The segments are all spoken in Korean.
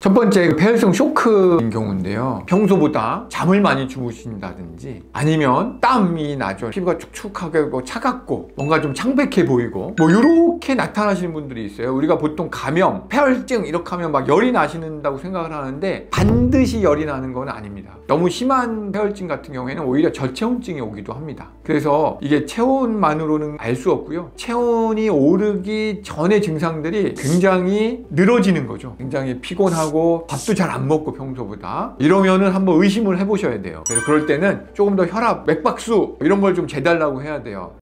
첫 번째, 폐혈성 쇼크인 경우인데요. 평소보다 잠을 많이 주무신다든지 아니면 땀이 나죠. 피부가 축축하고 차갑고 뭔가 좀 창백해 보이고 뭐 이렇게 나타나시는 분들이 있어요. 우리가 보통 감염, 폐혈증 이렇게 하면 막 열이 나신다고 생각을 하는데 반드시 열이 나는 건 아닙니다. 너무 심한 폐혈증 같은 경우에는 오히려 저체온증이 오기도 합니다. 그래서 이게 체온만으로는 알 수 없고요. 체온이 오르기 전의 증상들이 굉장히 늘어지는 거죠. 굉장히 피곤하고 밥도 잘 안 먹고 평소보다 이러면은 한번 의심을 해보셔야 돼요. 그래서 그럴 때는 조금 더 혈압, 맥박수 이런 걸 좀 재달라고 해야 돼요.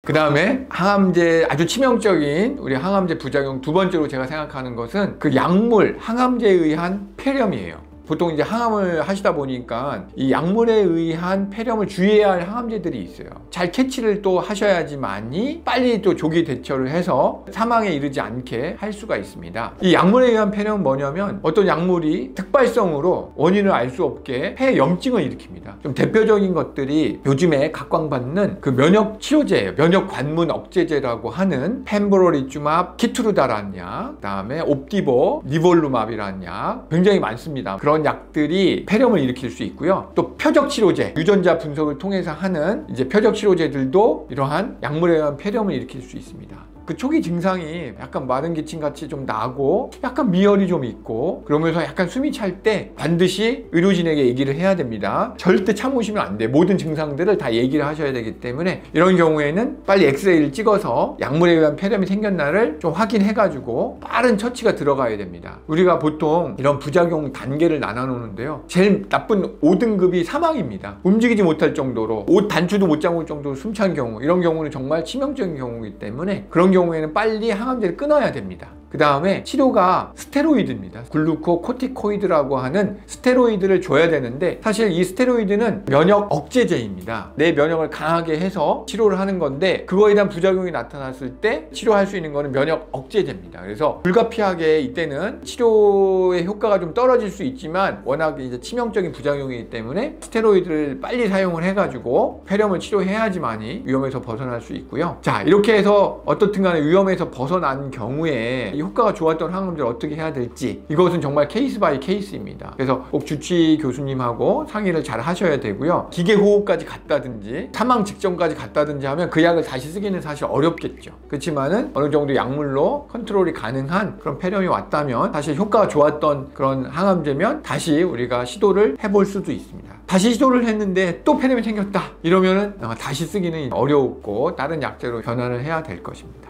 그 다음에 항암제, 아주 치명적인 우리 항암제 부작용 두 번째로 제가 생각하는 것은 그 약물, 항암제에 의한 폐렴이에요. 보통 이제 항암을 하시다 보니까 이 약물에 의한 폐렴을 주의해야 할 항암제들이 있어요. 잘 캐치를 또 하셔야지만이 빨리 또 조기 대처를 해서 사망에 이르지 않게 할 수가 있습니다. 이 약물에 의한 폐렴은 뭐냐면 어떤 약물이 특발성으로 원인을 알 수 없게 폐염증을 일으킵니다. 좀 대표적인 것들이 요즘에 각광받는 그 면역 치료제예요. 면역 관문 억제제라고 하는 펜브로리주맙, 키트루다라는 약, 그 다음에 옵디보, 니볼루맙이라는 약 굉장히 많습니다. 그런 약들이 폐렴을 일으킬 수 있고요. 또 표적치료제, 유전자 분석을 통해서 하는 이제 표적치료제들도 이러한 약물에 의한 폐렴을 일으킬 수 있습니다. 그 초기 증상이 약간 마른 기침 같이 좀 나고 약간 미열이 좀 있고 그러면서 약간 숨이 찰 때 반드시 의료진에게 얘기를 해야 됩니다. 절대 참으시면 안 돼요. 모든 증상들을 다 얘기를 하셔야 되기 때문에 이런 경우에는 빨리 엑스레이를 찍어서 약물에 의한 폐렴이 생겼나를 좀 확인해 가지고 빠른 처치가 들어가야 됩니다. 우리가 보통 이런 부작용 단계를 나눠 놓는데요. 제일 나쁜 5등급이 사망입니다. 움직이지 못할 정도로 옷 단추도 못 잠글 정도로 숨찬 경우, 이런 경우는 정말 치명적인 경우이기 때문에 그런 경우에는 빨리 항암제를 끊어야 됩니다. 그 다음에 치료가 스테로이드입니다. 글루코코티코이드라고 하는 스테로이드를 줘야 되는데 사실 이 스테로이드는 면역 억제제입니다. 내 면역을 강하게 해서 치료를 하는 건데 그거에 대한 부작용이 나타났을 때 치료할 수 있는 거는 면역 억제제입니다. 그래서 불가피하게 이때는 치료의 효과가 좀 떨어질 수 있지만 워낙 이제 치명적인 부작용이기 때문에 스테로이드를 빨리 사용을 해가지고 폐렴을 치료해야지만이 위험에서 벗어날 수 있고요. 자, 이렇게 해서 어떻든 간에 위험에서 벗어난 경우에 효과가 좋았던 항암제를 어떻게 해야 될지 이것은 정말 케이스 바이 케이스입니다. 그래서 꼭 주치의 교수님하고 상의를 잘 하셔야 되고요. 기계호흡까지 갔다든지 사망 직전까지 갔다든지 하면 그 약을 다시 쓰기는 사실 어렵겠죠. 그렇지만은 어느 정도 약물로 컨트롤이 가능한 그런 폐렴이 왔다면 사실 효과가 좋았던 그런 항암제면 다시 우리가 시도를 해볼 수도 있습니다. 다시 시도를 했는데 또 폐렴이 생겼다 이러면은 다시 쓰기는 어렵고 다른 약제로 변환을 해야 될 것입니다.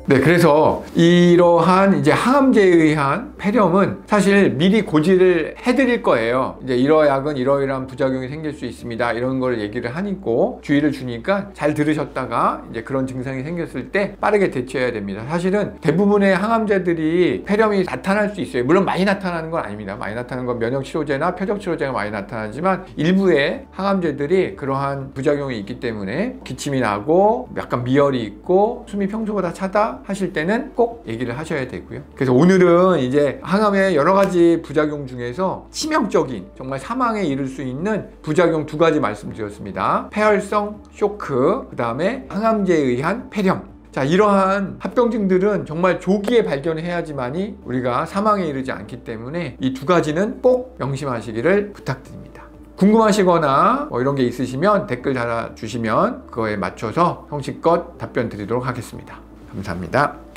네, 그래서 이러한 이제 항암제에 의한 폐렴은 사실 미리 고지를 해드릴 거예요. 이제 이러약은 이러이러한 부작용이 생길 수 있습니다. 이런 걸 얘기를 하니까 주의를 주니까 잘 들으셨다가 이제 그런 증상이 생겼을 때 빠르게 대처해야 됩니다. 사실은 대부분의 항암제들이 폐렴이 나타날 수 있어요. 물론 많이 나타나는 건 아닙니다. 많이 나타나는 건 면역치료제나 표적치료제가 많이 나타나지만 일부의 항암제들이 그러한 부작용이 있기 때문에 기침이 나고 약간 미열이 있고 숨이 평소보다 차다 하실 때는 꼭 얘기를 하셔야 되고요. 그래서 오늘은 이제 항암의 여러 가지 부작용 중에서 치명적인 정말 사망에 이를 수 있는 부작용 두 가지 말씀드렸습니다. 폐혈성 쇼크, 그 다음에 항암제에 의한 폐렴. 자, 이러한 합병증들은 정말 조기에 발견해야지만이 우리가 사망에 이르지 않기 때문에 이 두 가지는 꼭 명심하시기를 부탁드립니다. 궁금하시거나 뭐 이런 게 있으시면 댓글 달아주시면 그거에 맞춰서 형식껏 답변 드리도록 하겠습니다. 감사합니다.